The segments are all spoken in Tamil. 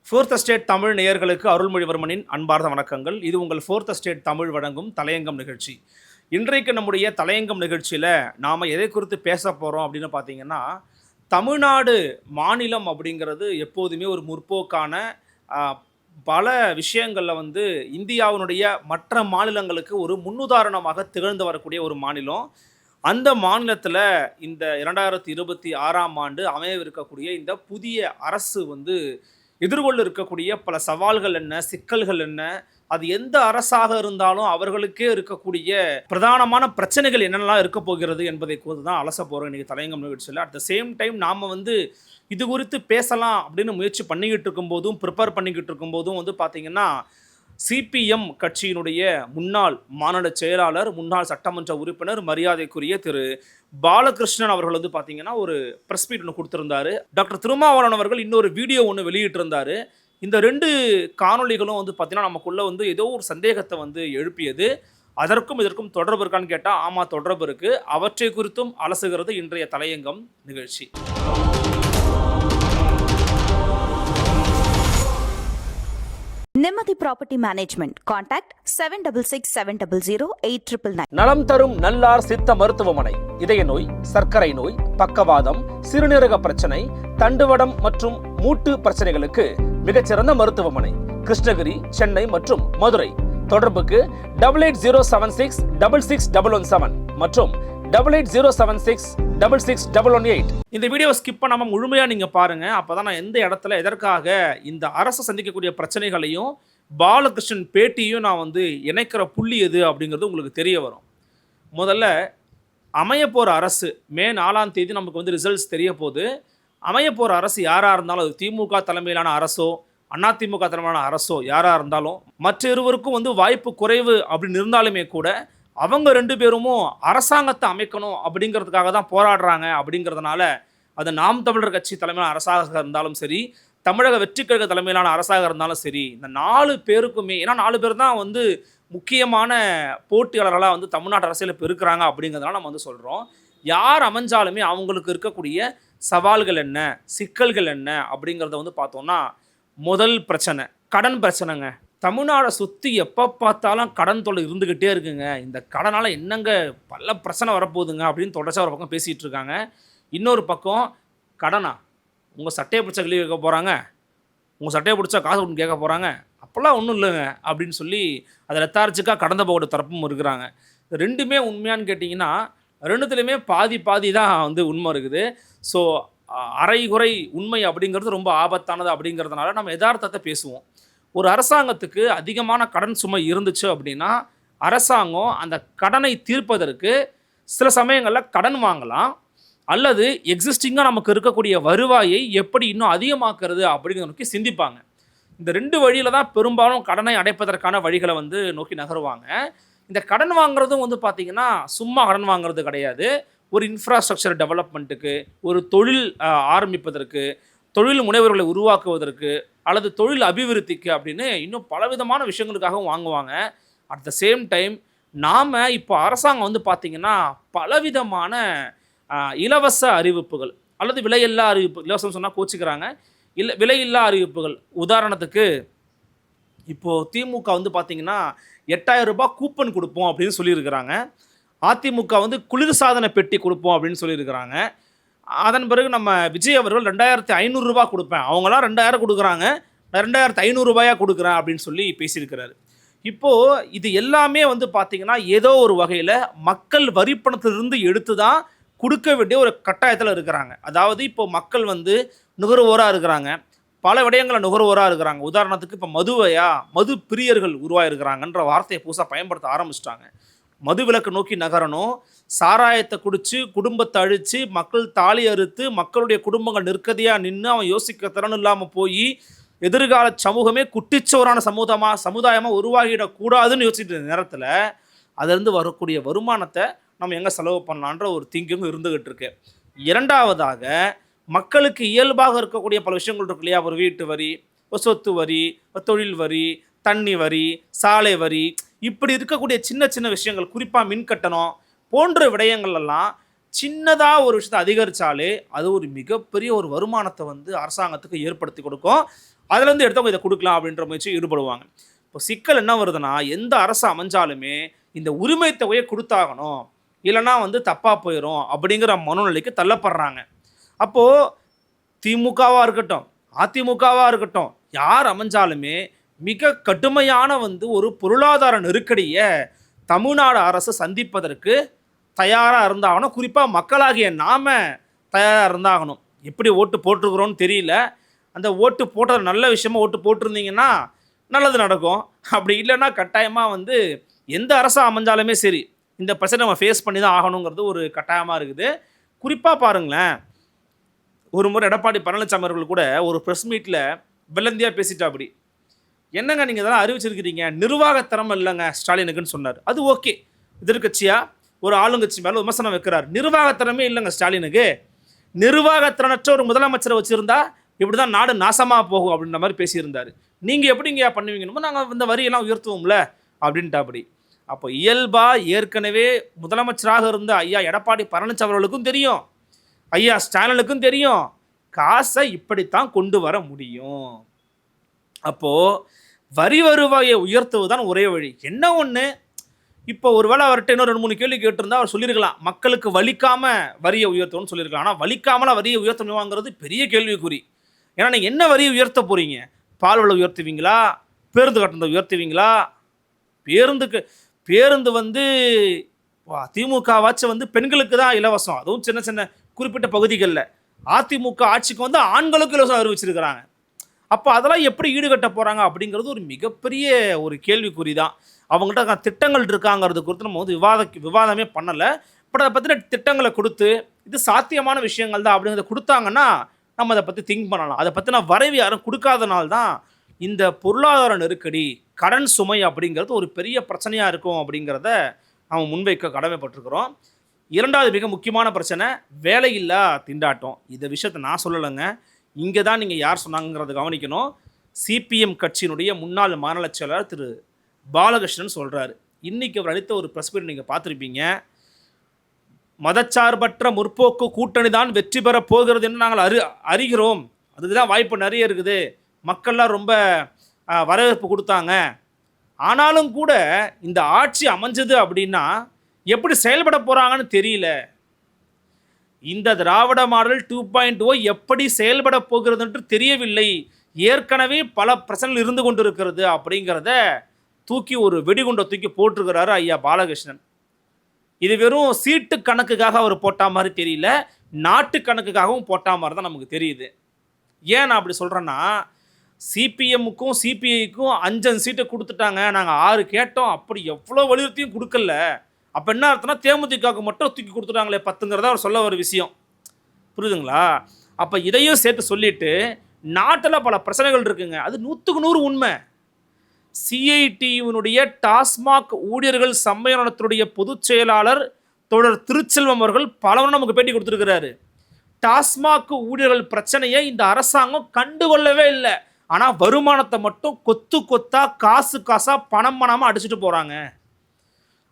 ஃபோர்த் எஸ்டேட் தமிழ் நேயர்களுக்கு அருள்மொழிவர்மனின் அன்பார்ந்த வணக்கங்கள். இது உங்கள் ஃபோர்த் எஸ்டேட் தமிழ் வழங்கும் தலையங்கம் நிகழ்ச்சி. இன்றைக்கு நம்முடைய தலையங்கம் நிகழ்ச்சியில் நாம் எதை குறித்து பேச போகிறோம் அப்படின்னு பார்த்தீங்கன்னா, தமிழ்நாடு மாநிலம் அப்படிங்கிறது எப்போதுமே ஒரு முற்போக்கான பல விஷயங்களில் இந்தியாவினுடைய மற்ற மாநிலங்களுக்கு ஒரு முன்னுதாரணமாக திகழ்ந்து வரக்கூடிய ஒரு மாநிலம். அந்த மாநிலத்தில் இந்த 2026ஆம் ஆண்டு அமையவிருக்கக்கூடிய இந்த புதிய அரசு எதிர்கொள்ள இருக்கக்கூடிய பல சவால்கள் என்ன, சிக்கல்கள் என்ன, அது எந்த அரசாக இருந்தாலும் அவர்களுக்கே இருக்கக்கூடிய பிரதானமான பிரச்சனைகள் என்னென்னலாம் இருக்க போகிறது என்பதை குறித்து தான் அலச போகிறோம் இன்றைக்கி தலையங்கம் நிகழ்ச்சியில். அட் த சேம் டைம் நாம் இது குறித்து பேசலாம் அப்படின்னு முயற்சி பண்ணிக்கிட்டு இருக்கும்போதும் ப்ரிப்பேர் பண்ணிக்கிட்டு இருக்கும்போதும் பார்த்திங்கன்னா, சிபிஎம் கட்சியினுடைய முன்னாள் மாநில செயலாளர், முன்னாள் சட்டமன்ற உறுப்பினர், மரியாதைக்குரிய திரு பாலகிருஷ்ணன் அவர்கள் பார்த்தீங்கன்னா ஒரு ப்ரெஸ் மீட் ஒன்று கொடுத்துருந்தாரு. டாக்டர் திருமாவளவன் அவர்கள் இன்னொரு வீடியோ ஒன்று வெளியிட்டிருந்தாரு. இந்த 2 காணொலிகளும் பார்த்தீங்கன்னா நமக்குள்ள ஏதோ ஒரு சந்தேகத்தை எழுப்பியது. அதற்கும் இதற்கும் தொடர்பு இருக்கான்னு கேட்டால் ஆமாம், தொடர்பு இருக்குது. அவற்றை குறித்தும் அலசுகிறது இன்றைய தலையங்கம் நிகழ்ச்சி. நிம்மதி ப்ராப்பர்ட்டி மேனேஜ்மெண்ட். கான்டாக்ட் 7667008999. நலம் தரும் நல்லார் சித்த மருத்துவமனை. இதய நோய், சர்க்கரை நோய், பக்கவாதம், சிறுநீரக பிரச்சனை, தண்டுவடம் மற்றும் மூட்டு பிரச்சனைகளுக்கு மிகச்சிறந்த மருத்துவமனை. கிருஷ்ணகிரி, சென்னை மற்றும் மதுரை. தொடர்புக்கு 8807666117 மற்றும் 8807666118. இந்த வீடியோவை ஸ்கிப் பண்ணாமல் முழுமையாக நீங்கள் பாருங்கள். அப்போ தான் நான் எந்த இடத்துல எதற்காக இந்த அரசு சந்திக்கக்கூடிய பிரச்சனைகளையும் பாலகிருஷ்ணன் பேட்டியும் நான் இணைக்கிற புள்ளி எது அப்படிங்கிறது உங்களுக்கு தெரிய வரும். முதல்ல அமைய போகிற அரசு மே 4ஆம் தேதி நமக்கு ரிசல்ட்ஸ் தெரிய போகுது. அமைய போகிற அரசு யாராக இருந்தாலும், அது திமுக தலைமையிலான அரசோ அதிமுக தலைமையிலான அரசோ யாராக இருந்தாலும், மற்ற இருவருக்கும் வாய்ப்பு குறைவு அப்படின்னு இருந்தாலுமே கூட அவங்க 2 பேரும் அரசாங்கத்தை அமைக்கணும் அப்படிங்கிறதுக்காக தான் போராடுறாங்க. அப்படிங்கிறதுனால அது நாம் தமிழர் கட்சி தலைமையிலான அரசாக இருந்தாலும் சரி, தமிழக வெற்றிக் கழக தலைமையிலான அரசாக இருந்தாலும் சரி, இந்த 4 பேருக்குமே, ஏன்னா 4 பேர் தான் முக்கியமான போட்டியாளர்களாக தமிழ்நாட்டு அரசியல் இப்போ இருக்கிறாங்க. அப்படிங்கிறதுனால நம்ம சொல்கிறோம், யார் அமைஞ்சாலுமே அவங்களுக்கு இருக்கக்கூடிய சவால்கள் என்ன, சிக்கல்கள் என்ன அப்படிங்கிறத பார்த்தோம்னா, முதல் பிரச்சனை கடன் பிரச்சனைங்க. தமிழ்நாடை சுற்றி எப்போ பார்த்தாலும் கடன் தொல்லை இருந்துக்கிட்டே இருக்குங்க. இந்த கடனால் என்னங்க பல பிரச்சனை வரப்போகுதுங்க அப்படின்னு தொடர்ச்சியாக ஒரு பக்கம் பேசிகிட்டு இருக்காங்க. இன்னொரு பக்கம் கடனா, உங்கள் சட்டையை பிடிச்சா கிளி வைக்க போகிறாங்க, உங்கள் சட்டையை பிடிச்சா காசு ஒன்று கேட்க போகிறாங்க, அப்போல்லாம் ஒன்றும் இல்லைங்க அப்படின்னு சொல்லி அதை லெத்தார்ஜிக்காக கடந்த போகிற தரப்பும் இருக்கிறாங்க. ரெண்டுமே உண்மையான்னு கேட்டிங்கன்னா, ரெண்டுத்துலேயுமே பாதி பாதி தான் உண்மை இருக்குது. ஸோ அரைகுறை உண்மை அப்படிங்கிறது ரொம்ப ஆபத்தானது. அப்படிங்கிறதுனால நம்ம யதார்த்தத்தை பேசுவோம். ஒரு அரசாங்கத்துக்கு அதிகமான கடன் சுமை இருந்துச்சு அப்படின்னா, அரசாங்கம் அந்த கடனை தீர்ப்பதற்கு சில சமயங்களில் கடன் வாங்கலாம், அல்லது எக்ஸிஸ்டிங்காக நமக்கு இருக்கக்கூடிய வருவாயை எப்படி இன்னும் அதிகமாக்குறது அப்படிங்கிறத நோக்கி சிந்திப்பாங்க. இந்த 2 வழியில் தான் பெரும்பாலும் கடனை அடைப்பதற்கான வழிகளை நோக்கி நகருவாங்க. இந்த கடன் வாங்குறதும் பார்த்திங்கன்னா சும்மா கடன் வாங்குறது கிடையாது. ஒரு இன்ஃப்ராஸ்ட்ரக்சர் டெவலப்மெண்ட்டுக்கு, ஒரு தொழில் ஆரம்பிப்பதற்கு, தொழில் முனைவர்களை உருவாக்குவதற்கு, அல்லது தொழில் அபிவிருத்திக்கு அப்படின்னு இன்னும் பலவிதமான விஷயங்களுக்காகவும் வாங்குவாங்க. அட் த சேம் டைம் நாம் இப்போ அரசாங்கம் பார்த்திங்கன்னா பலவிதமான இலவச அறிவிப்புகள் அல்லது விலையில்லா அறிவிப்பு, இலவசம் சொன்னால் கோச்சிக்கிறாங்க, விலையில்லா அறிவிப்புகள். உதாரணத்துக்கு இப்போது திமுக பார்த்திங்கன்னா 8000 ரூபாய் கூப்பன் கொடுப்போம் அப்படின்னு சொல்லியிருக்கிறாங்க. அதிமுக குளிர்சாதன பெட்டி கொடுப்போம் அப்படின்னு சொல்லியிருக்கிறாங்க. அதன் பிறகு நம்ம விஜய் அவர்கள் 2500 ரூபா கொடுப்பேன், அவங்களாம் 2000 கொடுக்குறாங்க, 2500 ரூபாயாக கொடுக்குறேன் அப்படின்னு சொல்லி பேசியிருக்கிறாரு. இப்போது இது எல்லாமே பார்த்திங்கன்னா ஏதோ ஒரு வகையில் மக்கள் வரிப்பணத்திலிருந்து எடுத்து தான் கொடுக்க வேண்டிய ஒரு கட்டாயத்தில் இருக்கிறாங்க. அதாவது இப்போ மக்கள் நுகர்வோராக இருக்கிறாங்க, பல விடயங்களில் நுகர்வோராக இருக்கிறாங்க. உதாரணத்துக்கு இப்போ மது பிரியர்கள் உருவாகிருக்கிறாங்கன்ற வார்த்தையை புதுசாக பயன்படுத்த ஆரம்பிச்சிட்டாங்க. மது விலக்கு நோக்கி நகரணும், சாராயத்தை குடித்து குடும்பத்தை அழித்து மக்கள் தாலி அறுத்து மக்களுடைய குடும்பங்கள் நிற்கதியாக நின்று அவன் யோசிக்க திறன் இல்லாமல் போய் எதிர்கால சமூகமே குட்டிச்சோரான சமுதாயமாக உருவாகிடக்கூடாதுன்னு யோசிக்கிற நேரத்தில் அதிலிருந்து வரக்கூடிய வருமானத்தை நம்ம எங்கே செலவு பண்ணலான்ற ஒரு திங்கிங்கும் இருந்துகிட்டு இருக்கு. இரண்டாவதாக, மக்களுக்கு இயல்பாக இருக்கக்கூடிய பல விஷயங்கள் இருக்கு இல்லையா, ஒரு வீட்டு வரி, ஒரு சொத்து வரி, ஒரு தொழில் வரி, தண்ணி வரி, சாலை வரி, இப்படி இருக்கக்கூடிய சின்ன சின்ன விஷயங்கள், குறிப்பாக மின் கட்டணம் போன்ற விடயங்கள்லாம் சின்னதாக ஒரு விஷயத்தை அதிகரித்தாலே அது ஒரு மிகப்பெரிய ஒரு வருமானத்தை அரசாங்கத்துக்கு ஏற்படுத்தி கொடுக்கும். அதுலேருந்து எடுத்தவங்க இதை கொடுக்கலாம் அப்படின்ற முயற்சி ஈடுபடுவாங்க. இப்போ சிக்கல் என்ன வருதுன்னா, எந்த அரசு அமைஞ்சாலுமே இந்த உரிமை தொகையை கொடுத்தாகணும், இல்லைன்னா வந்து தப்பாக போயிடும் அப்படிங்கிற மனோநிலைக்கு தள்ளப்படுறாங்க. அப்போது திமுகவாக இருக்கட்டும், அதிமுகவாக இருக்கட்டும், யார் அமைஞ்சாலுமே மிக கடுமையான வந்து ஒரு பொருளாதார நெருக்கடியை தமிழ்நாடு அரசு சந்திப்பதற்கு தயாராக இருந்தாகணும். குறிப்பாக மக்களாகிய நாம தயாராக இருந்தாகணும். எப்படி ஓட்டு போட்டிருக்கிறோன்னு தெரியல. அந்த ஓட்டு போட்டது நல்ல விஷயமா ஓட்டு போட்டிருந்தீங்கன்னா நல்லது நடக்கும். அப்படி இல்லைன்னா கட்டாயமாக வந்து எந்த அரசு அமைஞ்சாலுமே சரி, இந்த பிரச்சனை நம்ம ஃபேஸ் பண்ணி தான் ஆகணுங்கிறது ஒரு கட்டாயமாக இருக்குது. குறிப்பாக பாருங்களேன், ஒரு முறை எடப்பாடி பழனிசாமி அவர்கள் கூட ஒரு ப்ரெஸ் மீட்டில் வெள்ளந்தியாக பேசிட்டா அப்படி, என்னங்க நீங்கள் இதெல்லாம் அறிவிச்சிருக்கிறீங்க, நிர்வாகத்திறமை இல்லைங்க ஸ்டாலினுக்குன்னு சொன்னார். அது ஓகே, எதிர்கட்சியா ஒரு ஆளுங்கட்சி மேலே விமர்சனம் வைக்கிறார். நிர்வாகத்திறமே இல்லைங்க ஸ்டாலினுக்கு, நிர்வாகத்திறனற்ற ஒரு முதலமைச்சரை வச்சுருந்தா இப்படி தான் நாடு நாசமாக போகும் அப்படின்ற மாதிரி பேசியிருந்தார். நீங்கள் எப்படிங்க பண்ணுவீங்கன்னு, நாங்கள் இந்த வரியெல்லாம் உயர்த்துவோம்ல அப்படின்ட்டு அப்படி. அப்போ இயல்பாக ஏற்கனவே முதலமைச்சராக இருந்த ஐயா எடப்பாடி பழனிசாமி அவர்களுக்கும் தெரியும், ஐயா ஸ்டாலினுக்கும் தெரியும், காசை இப்படித்தான் கொண்டு வர முடியும். அப்போது வரி வருவாயை உயர்த்துவது தான் ஒரே வழி. என்ன ஒன்று, இப்போ ஒரு வேளை அவர்கிட்ட இன்னும் 2-3 கேள்வி கேட்டிருந்தா அவர் சொல்லியிருக்கலாம், மக்களுக்கு வலிக்காமல் வரியை உயர்த்தணும்னு சொல்லியிருக்கலாம். ஆனால் வலிக்காமலாம் வரியை உயர்த்தணுவாங்கிறது பெரிய கேள்விக்குறி. ஏன்னா நீங்கள் என்ன வரியை உயர்த்த போகிறீங்க? பால் விலை உயர்த்துவீங்களா? பேருந்து கட்டணத்தை உயர்த்துவீங்களா? பேருந்து வந்து திமுகவாச்சும் வந்து பெண்களுக்கு தான் இலவசம், அதுவும் சின்ன சின்ன குறிப்பிட்ட பகுதிகளில். அதிமுக ஆட்சிக்கு வந்து ஆண்களுக்கு இலவசம் அறிவிச்சிருக்கிறாங்க. அப்போ அதெல்லாம் எப்படி ஈடுகட்ட போகிறாங்க அப்படிங்கிறது ஒரு மிகப்பெரிய ஒரு கேள்விக்குறி தான். அவங்கள்ட்ட திட்டங்கள் இருக்காங்கிறது குறித்து நம்ம வந்து விவாதமே பண்ணலை. பட் அதை பற்றின திட்டங்களை கொடுத்து இது சாத்தியமான விஷயங்கள் தான் அப்படிங்கிறத கொடுத்தாங்கன்னா நம்ம அதை பற்றி திங்க் பண்ணலாம். அதை பற்றின வரைவு யாரும் கொடுக்காதனால தான் இந்த பொருளாதார நெருக்கடி, கடன் சுமை அப்படிங்கிறது ஒரு பெரிய பிரச்சனையாக இருக்கும் அப்படிங்கிறத நம்ம முன்வைக்க கடமைப்பட்டிருக்கிறோம். இரண்டாவது மிக முக்கியமான பிரச்சனை வேலையில்லா திண்டாட்டம். இந்த விஷயத்தை நான் சொல்லலைங்க, இங்கே தான் நீங்கள் யார் சொன்னாங்கிறத கவனிக்கணும். சிபிஎம் கட்சியினுடைய முன்னாள் மாநில செயலாளர் திரு பாலகிருஷ்ணன் சொல்கிறாரு. இன்றைக்கி அவர் அளித்த ஒரு ப்ரெஸ் மீட் நீங்கள் பார்த்துருப்பீங்க. மதச்சார்பற்ற முற்போக்கு கூட்டணி தான் வெற்றி பெற போகிறது என்று நாங்கள் அறிகிறோம், அதுக்கு தான் வாய்ப்பு நிறைய இருக்குது, மக்கள்லாம் ரொம்ப வரவேற்பு கொடுத்தாங்க, ஆனாலும் கூட இந்த ஆட்சி அமைஞ்சது அப்படின்னா எப்படி செயல்பட போகிறாங்கன்னு தெரியல, இந்த திராவிட மாடல் 2.0 எப்படி செயல்பட போகிறது என்று தெரியவில்லை, ஏற்கனவே பல பிரச்சனைகள் இருந்து கொண்டு இருக்கிறது அப்படிங்கிறத தூக்கி ஒரு வெடிகுண்டை தூக்கி போட்டிருக்கிறாரு ஐயா பாலகிருஷ்ணன். இது வெறும் சீட்டு கணக்குக்காக அவர் போட்டா மாதிரி தெரியல, நாட்டு கணக்குக்காகவும் போட்டா மாதிரி தான் நமக்கு தெரியுது. ஏன் நான் அப்படி சொல்கிறேன்னா, சிபிஎம்முக்கும் சிபிஐக்கும் 5 சீட்டை கொடுத்துட்டாங்க, நாங்கள் 6 கேட்டோம், அப்படி எவ்வளோ வலியுறுத்தியும் கொடுக்கல. அப்போ என்ன அர்த்தம்னா தேமுதிகவுக்கு மட்டும் தூக்கி கொடுத்துட்டாங்களே 10ங்கிறத அவர் சொல்ல ஒரு விஷயம், புரியுதுங்களா? அப்போ இதையும் சேர்த்து சொல்லிட்டு நாட்டில் பல பிரச்சனைகள் இருக்குங்க, அது 100க்கு 100 உண்மை. சிஐடியினுடைய டாஸ்மாக் ஊழியர்கள் சம்மேளனத்தினுடைய பொதுச் செயலாளர் தோழர் திருச்செல்வம் அவர்கள் பலவரும் நமக்கு பேட்டி கொடுத்துருக்கிறாரு. டாஸ்மாக் ஊழியர்கள் பிரச்சனையை இந்த அரசாங்கம் கண்டுகொள்ளவே இல்லை, ஆனால் வருமானத்தை மட்டும் கொத்து கொத்தா காசு காசாக பணம் பணமாக அடிச்சுட்டு போகிறாங்க.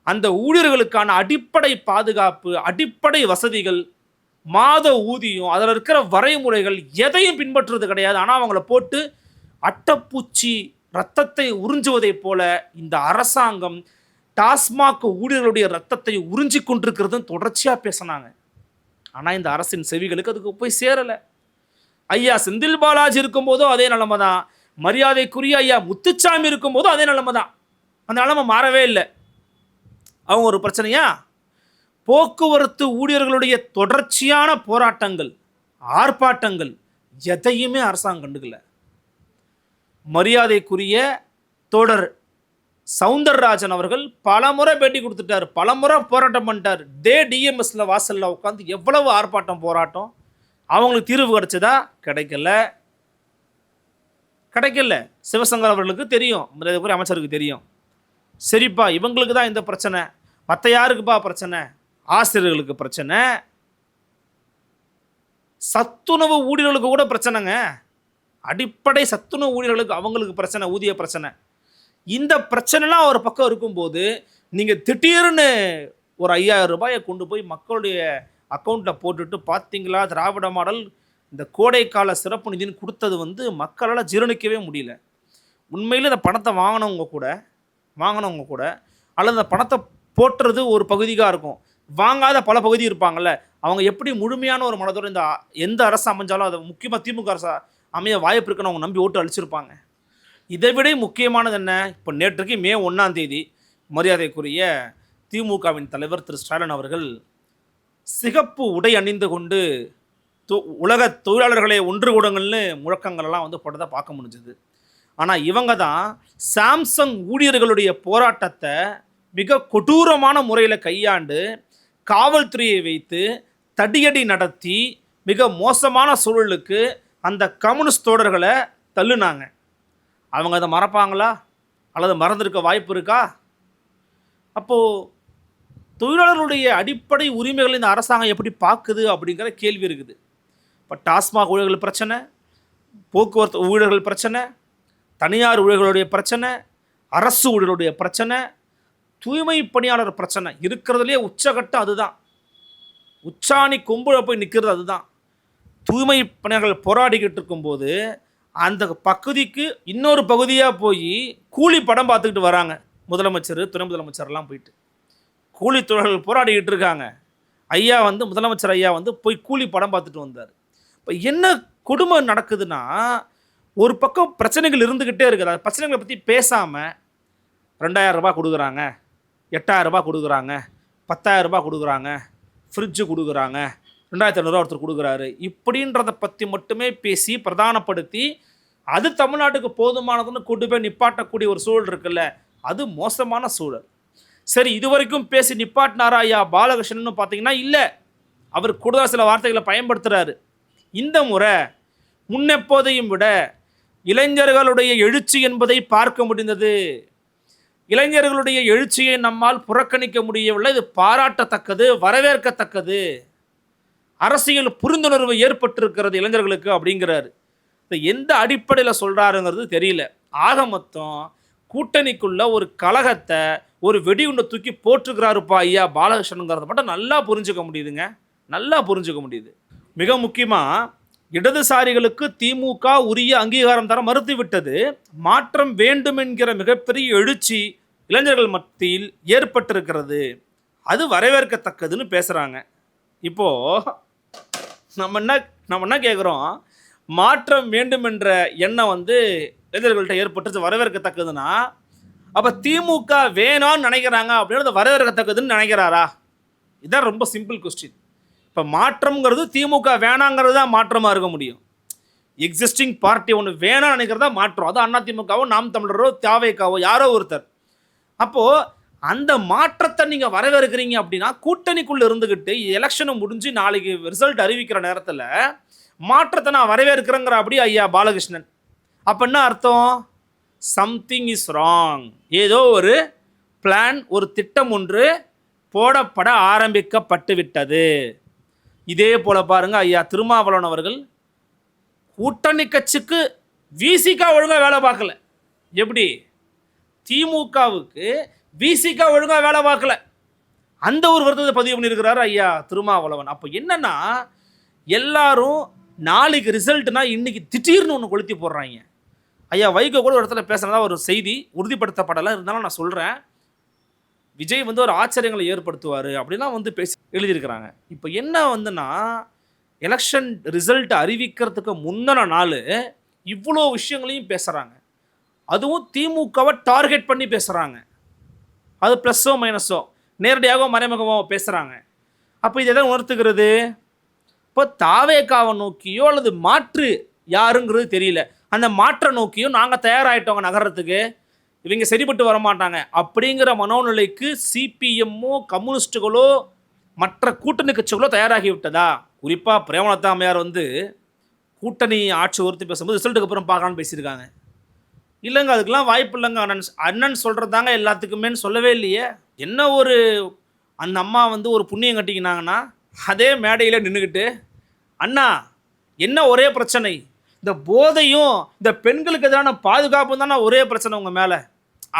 அந்த ஊழியர்களுக்கான அடிப்படை பாதுகாப்பு, அடிப்படை வசதிகள், மாத ஊதியம், அதில் இருக்கிற வரைமுறைகள் எதையும் பின்பற்றுறது கிடையாது. ஆனால் அவங்கள போட்டு அட்டைப்பூச்சி ரத்தத்தை உறிஞ்சுவதைப் போல இந்த அரசாங்கம் டாஸ்மாக் ஊழியர்களுடைய ரத்தத்தை உறிஞ்சி கொண்டிருக்கிறதும் தொடர்ச்சியாக பேசினாங்க. ஆனால் இந்த அரசின் செவிகளுக்கு அதுக்கு போய் சேரலை. ஐயா செந்தில் பாலாஜி இருக்கும்போதும் அதே நிலைமை தான், மரியாதைக்குரிய ஐயா முத்துச்சாமி இருக்கும்போதும் அதே நிலைமை தான், அந்த நிலைமை மாறவே இல்லை. அவங்க ஒரு பிரச்சனையா, போக்குவரத்து ஊழியர்களுடைய தொடர்ச்சியான போராட்டங்கள், ஆர்ப்பாட்டங்கள் எதையுமே அரசாங்கம் கண்டுக்கல. மரியாதைக்குரிய தோழர் சவுந்தரராஜன் அவர்கள் பல முறை பேட்டி கொடுத்துட்டார், பல முறை போராட்டம் பண்ணிட்டார். டிஎம்எஸ்ல வாசல்ல உட்காந்து எவ்வளவு ஆர்ப்பாட்டம் போராட்டம், அவங்களுக்கு தீர்வு கிடைச்சதா? கிடைக்கல. சிவசங்கர் அவர்களுக்கு தெரியும், மரியாதைக்குரிய அமைச்சருக்கு தெரியும், சரிப்பா இவங்களுக்கு தான் இந்த பிரச்சனை, மற்ற யாருக்குப்பா பிரச்சனை? ஆசிரியர்களுக்கு பிரச்சனை, சத்துணவு ஊழியர்களுக்கு கூட பிரச்சனைங்க, அடிப்படை சத்துணவு ஊழியர்களுக்கு அவங்களுக்கு பிரச்சனை, ஊதிய பிரச்சனை. இந்த பிரச்சனைலாம் ஒரு பக்கம் இருக்கும்போது நீங்கள் திடீர்னு ஒரு 5000 ரூபாயை கொண்டு போய் மக்களுடைய அக்கௌண்ட்டில் போட்டுட்டு பார்த்தீங்களா திராவிட மாடல் இந்த கோடைக்கால சிறப்பு நிதின்னு கொடுத்தது வந்து மக்களால் ஜீரணிக்கவே முடியல. உண்மையிலே இந்த பணத்தை வாங்கினவங்க கூட அல்லது அந்த பணத்தை போட்டுறது ஒரு பகுதியாக இருக்கும், வாங்காத பல பகுதி இருப்பாங்கள்ல, அவங்க எப்படி முழுமையான ஒரு மனதோடு இந்த எந்த அரசு அமைஞ்சாலும் அது முக்கியமாக திமுக அரசு அமைய வாய்ப்பு இருக்குன்னு அவங்க நம்பி ஓட்டு அளிச்சிருப்பாங்க. இதை விட முக்கியமானது என்ன, இப்போ நேற்றுக்கு மே 1ஆம் தேதி மரியாதைக்குரிய திமுகவின் தலைவர் திரு ஸ்டாலின் அவர்கள் சிகப்பு உடை அணிந்து கொண்டு உலக தொழிலாளர்களை ஒன்று கூடுங்கள்னு முழக்கங்கள்லாம் வந்து போட்டதை பார்க்க முடிஞ்சது. ஆனால் இவங்க தான் சாம்சங் ஊழியர்களுடைய போராட்டத்தை மிக கொடூரமான முறையில் கையாண்டு காவல்துறையை வைத்து தடியடி நடத்தி மிக மோசமான சூழலுக்கு அந்த கம்யூனிஸ்ட் தோழர்களை தள்ளுனாங்க. அவங்க அதை மறப்பாங்களா அல்லது மறந்திருக்க வாய்ப்பு இருக்கா? அப்போது தொழிலாளர்களுடைய அடிப்படை உரிமைகளை இந்த அரசாங்கம் எப்படி பார்க்குது அப்படிங்கிற கேள்வி இருக்குது. இப்போ டாஸ்மாக் ஊழியர்கள் பிரச்சனை, போக்குவரத்து ஊழியர்கள் பிரச்சனை, தனியார் ஊழியர்களுடைய பிரச்சனை, அரசு ஊழியர்களுடைய பிரச்சனை, தூய்மை பணியாளர் பிரச்சனை, இருக்கிறதுலே உச்சகட்டம் அதுதான். உச்சாணி கொம்புல போய் நிற்கிறது அதுதான். தூய்மை பணியாளர்கள் போராடிக்கிட்டு இருக்கும்போது அந்த பகுதிக்கு இன்னொரு பகுதியாக போய் கூலி படம் பார்த்துக்கிட்டு வராங்க முதலமைச்சர், துணை முதலமைச்சர்லாம் போயிட்டு. கூலி தொழிலாளர்கள் போராடிக்கிட்டு இருக்காங்க. ஐயா வந்து முதலமைச்சர் ஐயா வந்து போய் கூலி படம் பார்த்துட்டு வந்தார். இப்போ என்ன கொடுமை நடக்குதுன்னா, ஒரு பக்கம் பிரச்சனைகள் இருந்துக்கிட்டே இருக்குது. அந்த பிரச்சனைகளை பற்றி பேசாமல் 2000 ரூபாய் கொடுக்குறாங்க, 8000 ரூபாய் கொடுக்குறாங்க, 10,000 ரூபாய் கொடுக்குறாங்க, ஃப்ரிட்ஜு கொடுக்குறாங்க, 2500 ஒருத்தர் கொடுக்குறாரு, இப்படின்றத பற்றி மட்டுமே பேசி பிரதானப்படுத்தி அது தமிழ்நாட்டுக்கு போதுமானதுன்னு கொண்டு போய் நிப்பாட்டக்கூடிய ஒரு சூழல் இருக்குல்ல, அது மோசமான சூழல். சரி, இது வரைக்கும் பேசி நிப்பாட்டினாரா ஐயா பாலகிருஷ்ணன் பார்த்தீங்கன்னா இல்லை, அவர் கூடுதலாக சில வார்த்தைகளை பயன்படுத்துகிறாரு. இந்த முறை முன்னெப்போதையும் விட இளைஞர்களுடைய எழுச்சி என்பதை பார்க்க முடிந்தது. இளைஞர்களுடைய எழுச்சியை நம்மால் புறக்கணிக்க முடியவில்லை. இது பாராட்டத்தக்கது, வரவேற்கத்தக்கது. அரசியல் புரிந்துணர்வு ஏற்பட்டிருக்கிறது இளைஞர்களுக்கு அப்படிங்கிறாரு. எந்த அடிப்படையில் சொல்கிறாருங்கிறது தெரியல. ஆக மொத்தம் கூட்டணிக்குள்ள ஒரு கலகத்தை, ஒரு வெடிகுண்டை தூக்கி போட்டுருக்கிறாருப்பா ஐயா பாலகிருஷ்ணனுங்கிறத மட்டும் நல்லா புரிஞ்சுக்க முடியுதுங்க, நல்லா புரிஞ்சுக்க முடியுது. மிக முக்கியமாக இடதுசாரிகளுக்கு திமுக உரிய அங்கீகாரம் தர மறுத்துவிட்டது. மாற்றம் வேண்டும் என்கிற மிகப்பெரிய எழுச்சி இளைஞர்கள் மத்தியில் ஏற்பட்டிருக்கிறது, அது வரவேற்கத்தக்கதுன்னு பேசுகிறாங்க. இப்போது நம்ம என்ன கேட்குறோம், மாற்றம் வேண்டும் என்ற எண்ணம் வந்து இளைஞர்கள்ட்ட ஏற்பட்டு வரவேற்கத்தக்கதுன்னா, அப்போ திமுக வேணான்னு நினைக்கிறாங்க அப்படின்றது வரவேற்கத்தக்கதுன்னு நினைக்கிறாரா? இதுதான் ரொம்ப சிம்பிள் கொஸ்டின். இப்போ மாற்றம்ங்கிறது திமுக வேணாங்கிறது தான் மாற்றமாக இருக்க முடியும். எக்ஸிஸ்டிங் பார்ட்டி ஒன்று வேணாம்னு நினைக்கிறதா மாற்றம். அது அதிமுகவோ நாம் தமிழரோ தாவேக்காவோ யாரோ ஒருத்தர். அப்போது அந்த மாற்றத்தை நீங்கள் வரவேற்கிறீங்க அப்படின்னா, கூட்டணிக்குள்ளே இருந்துக்கிட்டு எலெக்ஷனை முடிஞ்சு நாளைக்கு ரிசல்ட் அறிவிக்கிற நேரத்தில் மாற்றத்தை நான் வரவேற்கிறேங்கிற அப்படி ஐயா பாலகிருஷ்ணன். அப்போ என்ன அர்த்தம்? Something is wrong. ஏதோ ஒரு பிளான், ஒரு திட்டம் ஒன்று போடப்பட ஆரம்பிக்கப்பட்டு விட்டது. இதே போல் பாருங்கள், ஐயா திருமாவளவன் அவர்கள் கூட்டணி கட்சிக்கு விசிகா ஒழுங்காக வேலை பார்க்கல. எப்படி? திமுகவுக்கு விசிகா ஒழுங்காக வேலை பார்க்கல, அந்த ஒரு வருத்தத்தை பதிவு பண்ணியிருக்கிறார் ஐயா திருமாவளவன். அப்போ என்னன்னா, எல்லாரும் நாளைக்கு ரிசல்ட்னா இன்னைக்கு திடீர்னு ஒன்று கொளுத்தி போடுறாங்க. ஐயா வைகோ கூட ஒரு இடத்துல பேசுனதா ஒரு செய்தி உறுதிப்படுத்தப்படலை, இருந்தாலும் நான் சொல்கிறேன். விஜய் வந்து ஒரு ஆச்சரியங்களை ஏற்படுத்துவார் அப்படிலாம் வந்து பேசி எழுதியிருக்கிறாங்க. இப்போ என்ன வந்துன்னா, எலெக்ஷன் ரிசல்ட் அறிவிக்கிறதுக்கு முந்தின நாள் இவ்வளோ விஷயங்களையும் பேசுகிறாங்க. அதுவும் திமுகவை டார்கெட் பண்ணி பேசுகிறாங்க. அது ப்ளஸ்ஸோ மைனஸோ, நேரடியாகவோ மறைமுகமாக பேசுகிறாங்க. அப்போ இது எதை உணர்த்துகிறது? இப்போ தாவேக்காவை நோக்கியோ அல்லது மாற்று யாருங்கிறது தெரியல, அந்த மாற்றை நோக்கியோ நாங்கள் தயாராகிட்டோங்க நகரத்துக்கு, இவங்க சரிப்பட்டு வரமாட்டாங்க அப்படிங்கிற மனோநிலைக்கு சிபிஎம்மோ கம்யூனிஸ்டுகளோ மற்ற கூட்டணி கட்சிகளோ தயாராகி விட்டதா? குறிப்பாக பிரேமலதா அம்மையார் வந்து கூட்டணி ஆட்சி ஒருத்தி பேசும்போது ரிசல்ட்டுக்கு அப்புறம் பார்க்கலான்னு பேசியிருக்காங்க. இல்லைங்க, அதுக்கெல்லாம் வாய்ப்பு இல்லைங்க, அண்ணன் சொல்கிறதாங்க எல்லாத்துக்குமேன்னு சொல்லவே இல்லையே. என்ன ஒரு அந்த அம்மா வந்து ஒரு புண்ணியம் கட்டிக்கினாங்கன்னா, அதே மேடையில் நின்றுக்கிட்டு, அண்ணா என்ன ஒரே பிரச்சனை, இந்த போதையும் இந்த பெண்களுக்கு எதிரான பாதுகாப்பும் தானே ஒரே பிரச்சனை உங்கள் மேலே,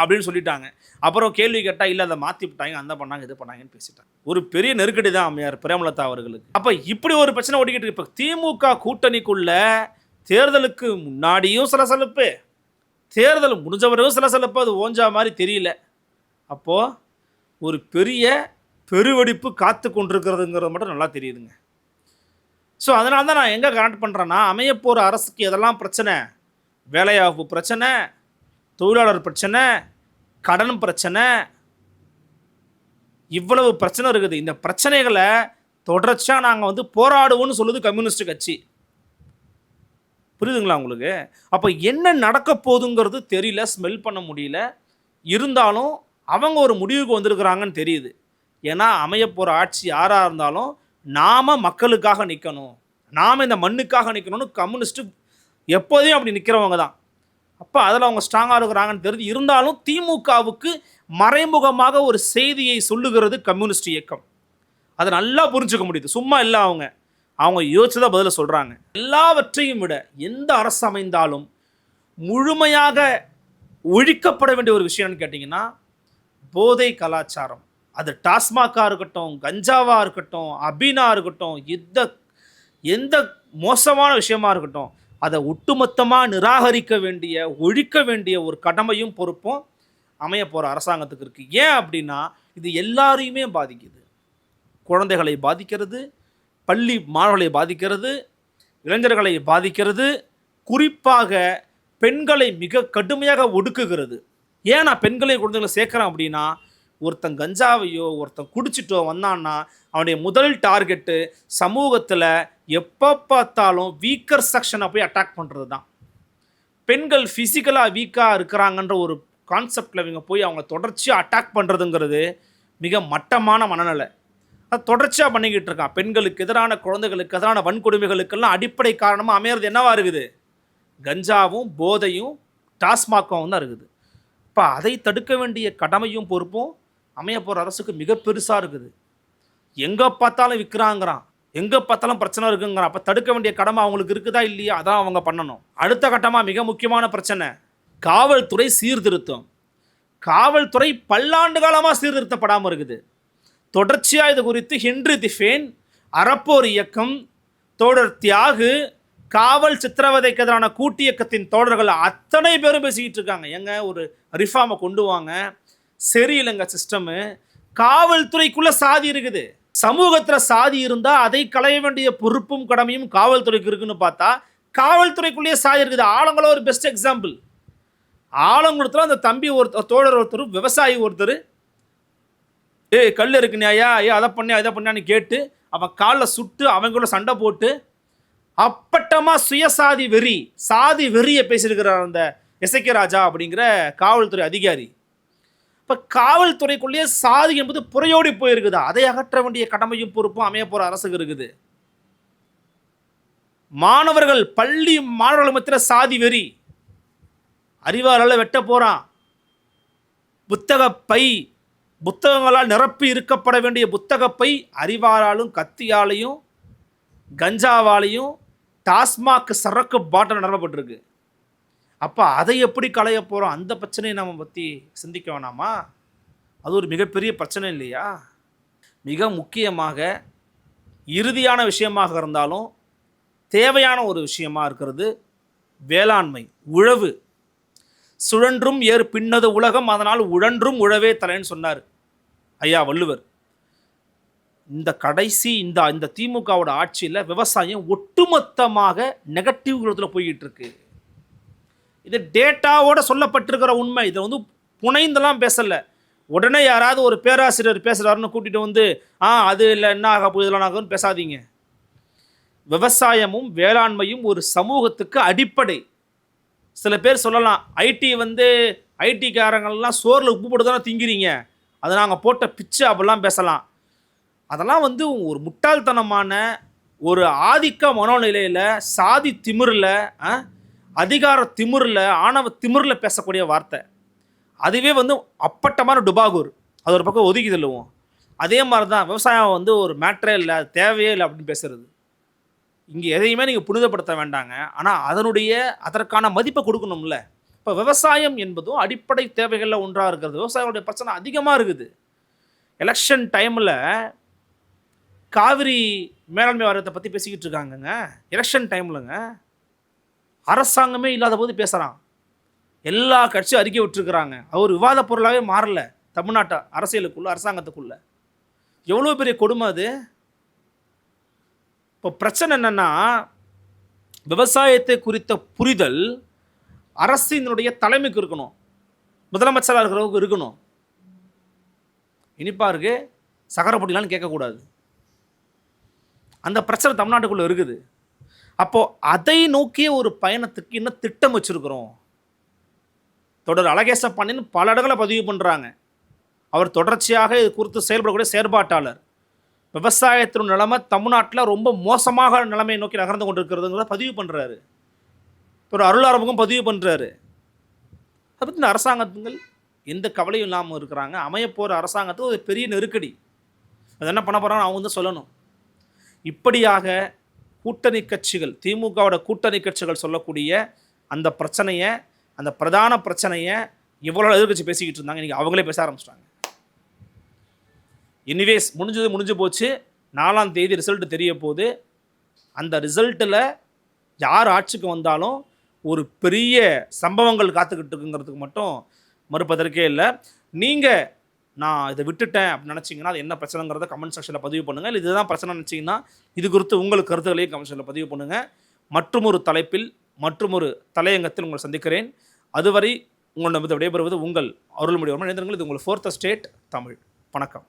அப்படின்னு சொல்லிட்டாங்க. அப்புறம் கேள்வி கேட்டால் இல்லை அதை மாற்றி விட்டாங்க, அந்த பண்ணாங்க இது பண்ணாங்கன்னு பேசிட்டாங்க. ஒரு பெரிய நெருக்கடி தான் அம்மையார் பிரேமலதா அவர்களுக்கு. அப்போ இப்படி ஒரு பிரச்சனை ஓடிக்கிட்டு இருக்கு. இப்போ திமுக கூட்டணிக்குள்ள தேர்தலுக்கு முன்னாடியும் சலசலப்பு, தேர்தல் முடிஞ்ச பிறகும் சலசலப்பு, அது ஓஞ்சா மாதிரி தெரியல. அப்போது ஒரு பெரிய பெருவெடிப்பு காத்து கொண்டிருக்கிறதுங்கிறது மட்டும் நல்லா தெரியுதுங்க. ஸோ அதனால தான் நான் எங்கே கனெக்ட் பண்ணுறேன்னா, அமையப்போகிற அரசுக்கு எதெல்லாம் பிரச்சனை, வேலைவாய்ப்பு பிரச்சனை, தொழிலாளர் பிரச்சனை, கடன் பிரச்சனை, இவ்வளவு பிரச்சனை இருக்குது. இந்த பிரச்சனைகளை தொடர்ச்சியாக நாங்கள் வந்து போராடுவோம்னு சொல்லுது கம்யூனிஸ்ட் கட்சி. புரியுதுங்களா உங்களுக்கு? அப்போ என்ன நடக்க போகுதுங்கிறது தெரியல, ஸ்மெல் பண்ண முடியல. இருந்தாலும் அவங்க ஒரு முடிவுக்கு வந்திருக்கிறாங்கன்னு தெரியுது. ஏன்னா அமையப்போகிற ஆட்சி யாராக இருந்தாலும் நாம் மக்களுக்காக நிற்கணும், நாம் இந்த மண்ணுக்காக நிற்கணும்னு கம்யூனிஸ்ட்டு எப்போதையும் அப்படி நிற்கிறவங்க தான். அப்போ அதில் அவங்க ஸ்ட்ராங்காக இருக்கிறாங்கன்னு தெரியுது. இருந்தாலும் திமுகவுக்கு மறைமுகமாக ஒரு செய்தியை சொல்லுகிறது கம்யூனிஸ்ட் இயக்கம். அதை நல்லா புரிஞ்சுக்க முடியுது. சும்மா இல்லை, அவங்க யோசிச்சுதான் பதில சொல்கிறாங்க. எல்லாவற்றையும் விட எந்த அரசு அமைந்தாலும் முழுமையாக ஒழிக்கப்பட வேண்டிய ஒரு விஷயம்னு கேட்டிங்கன்னா போதை கலாச்சாரம். அது டாஸ்மாகாக இருக்கட்டும், கஞ்சாவாக இருக்கட்டும், அபினா இருக்கட்டும், எந்த மோசமான விஷயமா இருக்கட்டும், அதை ஒட்டுமொத்தமாக நிராகரிக்க வேண்டிய, ஒழிக்க வேண்டிய ஒரு கடமையும் பொறுப்பும் அமைய போகிற அரசாங்கத்துக்கு இருக்குது. ஏன் அப்படின்னா இது எல்லாரையுமே பாதிக்குது. குழந்தைகளை பாதிக்கிறது, பள்ளி மாணவர்களை பாதிக்கிறது, இளைஞர்களை பாதிக்கிறது, குறிப்பாக பெண்களை மிக கடுமையாக ஒடுக்குகிறது. ஏன் நான் பெண்களையும் குழந்தைகளை சேர்க்குறேன் அப்படின்னா, ஒருத்தன் கஞ்சாவையோ ஒருத்தன் குடிச்சிட்டோ வந்தான்னா அவனுடைய முதல் டார்கெட்டு சமூகத்தில் எப்போ பார்த்தாலும் வீக்கர் செக்ஷனை போய் அட்டாக் பண்ணுறது தான். பெண்கள் ஃபிசிக்கலாக வீக்காக இருக்கிறாங்கன்ற ஒரு கான்செப்டில் இவங்க போய் அவங்க தொடர்ச்சியாக அட்டாக் பண்ணுறதுங்கிறது மிக மட்டமான மனநிலை. அது தொடர்ச்சியாக பண்ணிக்கிட்டு இருக்கான். பெண்களுக்கு எதிரான, குழந்தைகளுக்கு எதிரான வன்கொடுமைகளுக்கெல்லாம் அடிப்படை காரணமாக அமையிறது என்னவா இருக்குது? கஞ்சாவும் போதையும் டாஸ்மாகவும் தான் இருக்குது. இப்போ அதை தடுக்க வேண்டிய கடமையும் பொறுப்பும் அமைய போகிற அரசுக்கு மிக பெருசாக இருக்குது. எங்கே பார்த்தாலும் விற்கிறாங்கிறான், எங்கே பார்த்தாலும் பிரச்சனை இருக்குங்கிறான். அப்போ தடுக்க வேண்டிய கடமை அவங்களுக்கு இருக்குதா இல்லையா? அதான் அவங்க பண்ணணும். அடுத்த கட்டமாக மிக முக்கியமான பிரச்சனை காவல்துறை சீர்திருத்தம். காவல்துறை பல்லாண்டு காலமாக சீர்திருத்தப்படாமல் இருக்குது. தொடர்ச்சியாக இது குறித்து ஹென்றி திஃபேன், அறப்போர் இயக்கம், தோழர் தியாகு, காவல் சித்திரவதைக்கு எதிரான கூட்டு இயக்கத்தின் தோழர்கள் அத்தனை பேரும் பேசிக்கிட்டு இருக்காங்க. எங்க ஒரு ரிஃபார்மை கொண்டு வாங்க, சரியில்லைங்க சிஸ்டமு. காவல்துறைக்குள்ள சாதி இருக்குது. சமூகத்தில் சாதி இருந்தால் அதை களைய வேண்டிய பொறுப்பும் கடமையும் காவல்துறைக்கு இருக்குன்னு பார்த்தா காவல்துறைக்குள்ளேயே சாதி இருக்குது. ஆலங்குளம் ஒரு பெஸ்ட் எக்ஸாம்பிள். ஆலங்குளத்தில் அந்த தம்பி தோழர் ஒருத்தர், விவசாயி ஒருத்தர், கல் இருக்குனியா, அதை பண்ணியா இதை பண்ணியான்னு கேட்டு அவன் காலில் சுட்டு அவங்களோட சண்டை போட்டு அப்பட்டமாக சுயசாதி வெறி, சாதி வெறியை பேசியிருக்கிறார் அந்த எசைக்க ராஜா அப்படிங்கிற காவல்துறை அதிகாரி. இப்போ காவல்துறைக்குள்ளேயே சாதி என்பது புறையோடி போயிருக்குதா? அதை அகற்ற வேண்டிய கடமையும் பொறுப்பும் அமைய போகிற அரசுக்கு இருக்குது. மாணவர்கள், பள்ளி மாணவர்கள் மத்தியில் சாதி வெறி, அறிவாளால் வெட்ட போகிறான். புத்தக பை, புத்தகங்களால் நிரப்பி இருக்கப்பட வேண்டிய புத்தகப்பை அறிவாளாலும் கத்தியாலையும் கஞ்சாவாலையும் டாஸ்மாக் சரக்கு பாட்டில் நிரப்பப்பட்டிருக்கு. அப்போ அதை எப்படி களைய போகிறோம்? அந்த பிரச்சனையை நம்ம பற்றி சிந்திக்க வேணாமா? அது ஒரு மிகப்பெரிய பிரச்சனை இல்லையா? மிக முக்கியமாக இறுதியான விஷயமாக இருந்தாலும் தேவையான ஒரு விஷயமாக இருக்கிறது வேளாண்மை, உழவு. சுழன்றும் ஏறு பின்னது உலகம், அதனால் உழன்றும் உழவே தலைன்னு சொன்னார் ஐயா வள்ளுவர். இந்த கடைசி இந்த திமுகவோட ஆட்சியில் விவசாயம் ஒட்டுமொத்தமாக நெகட்டிவ் குரோத்தில் போய்கிட்டு இருக்கு. இது டேட்டாவோட சொல்லப்பட்டிருக்கிற உண்மை. இதை வந்து புனைந்தெல்லாம் பேசலை. உடனே யாராவது ஒரு பேராசிரியர் பேசுகிறாருன்னு கூட்டிகிட்டு வந்து அது இல்லை என்ன ஆக போகுது இதெல்லாம் ஆகும்னு பேசாதீங்க. விவசாயமும் வேளாண்மையும் ஒரு சமூகத்துக்கு அடிப்படை. சில பேர் சொல்லலாம் ஐடிக்காரங்கள்லாம் சோறில் உப்பு போட்டு தானே திங்கிறீங்க, அதை நாங்கள் போட்ட பிச்சு அப்படிலாம் பேசலாம். அதெல்லாம் வந்து ஒரு முட்டாள்தனமான ஒரு ஆதிக்க மனோநிலையில், சாதி திமிரில், அதிகார திமிரில், ஆணவ திமிரில் பேசக்கூடிய வார்த்தை. அதுவே வந்து அப்பட்டமான டுபாகூர். அது ஒரு பக்கம் ஒதுக்கி தள்ளுவோம். அதே மாதிரி தான் விவசாயம் வந்து ஒரு மேட்ரே இல்லை, தேவையே இல்லை அப்படின்னு பேசுறது. இங்கே எதையுமே நீங்கள் புனிதப்படுத்த வேண்டாங்க, ஆனால் அதற்கான மதிப்பை கொடுக்கணும்ல. இப்போ விவசாயம் என்பதும் அடிப்படை தேவைகளில் ஒன்றாக இருக்கிறது. விவசாயிகளுடைய பிரச்சனை அதிகமாக இருக்குது. எலெக்ஷன் டைமில் காவிரி மேலாண்மை வாரியத்தை பற்றி பேசிக்கிட்டு இருக்காங்கங்க. எலெக்ஷன் டைம்லங்க அரசாங்கமே இல்லாத போது பேசுகிறான். எல்லா கட்சியும் அறிக்கை விட்டுருக்குறாங்க. அவர் விவாத பொருளாகவே மாறல தமிழ்நாட்டு அரசியலுக்குள்ள, அரசாங்கத்துக்குள்ள. எவ்வளோ பெரிய கொடுமை அது. இப்போ பிரச்சனை என்னன்னா, விவசாயத்தை குறித்த புரிதல் அரசினுடைய தலைமைக்கு இருக்கணும், முதலமைச்சராக இருக்கிறவங்க இருக்கணும். இனிப்பா இருக்கு சக்கரை போட்டிலான்னு கேட்கக்கூடாது. அந்த பிரச்சனை தமிழ்நாட்டுக்குள்ளே இருக்குது. அப்போது அதை நோக்கிய ஒரு பயணத்துக்கு இன்னும் திட்டம் வச்சுருக்கிறோம். தொடர் அழகேச பாண்டியன் பல இடங்களை பதிவு பண்ணுறாங்க. அவர் தொடர்ச்சியாக இது குறித்து செயல்படக்கூடிய செயற்பாட்டாளர். விவசாயத்தின் நிலைமை தமிழ்நாட்டில் ரொம்ப மோசமாக நிலைமையை நோக்கி நகர்ந்து கொண்டிருக்கிறதுங்கிறத பதிவு பண்ணுறாரு. ஒரு அருளாரமுகம் பதிவு பண்ணுறாரு. அதை பற்றி இந்த அரசாங்கங்கள் எந்த கவலையும் இல்லாமல் இருக்கிறாங்க. அமையப்போகிற அரசாங்கத்துக்கு ஒரு பெரிய நெருக்கடி. அது என்ன பண்ண போகிறாங்கன்னு அவங்க வந்து சொல்லணும். இப்படியாக கூட்டணி கட்சிகள், திமுகவோட கூட்டணி கட்சிகள் சொல்லக்கூடிய அந்த பிரச்சனையை, அந்த பிரதான பிரச்சனையை இவ்வளோ எதிர்கட்சி பேசிக்கிட்டு இருந்தாங்க. இன்றைக்கி அவங்களே பேச ஆரம்பிச்சிட்டாங்க. எனிவேஸ் முடிஞ்சு போச்சு. 4ஆம் தேதி ரிசல்ட் தெரிய போகுது. அந்த ரிசல்ட்டில் யார் ஆட்சிக்கு வந்தாலும் ஒரு பெரிய சம்பவங்கள் காத்துக்கிட்டு இருக்குங்கிறதுக்கு மட்டும் மறுப்பதற்கே இல்லை. நீங்கள் நான் இதை விட்டுட்டேன் அப்படின்னு நினச்சிங்கன்னா அது என்ன பிரச்சனைங்கிறத கமெண்ட் செக்ஷனில் பதிவு பண்ணுங்கள். இல்லை இதுதான் பிரச்சனை நினச்சிங்கன்னா இது குறித்து உங்களுக்கு கருத்துக்களையும் கமெண்ட் செக்ஷனில் பதிவு பண்ணுங்கள். மற்றொரு தலைப்பில் மற்றொரு தலையங்கத்தில் உங்களை சந்திக்கிறேன். அதுவரை உங்களிடம் விடைபெறுவது உங்கள் அருள்மொழிவர்மன். இணைந்திருங்கள். இது உங்கள் 4th Estate தமிழ். வணக்கம்.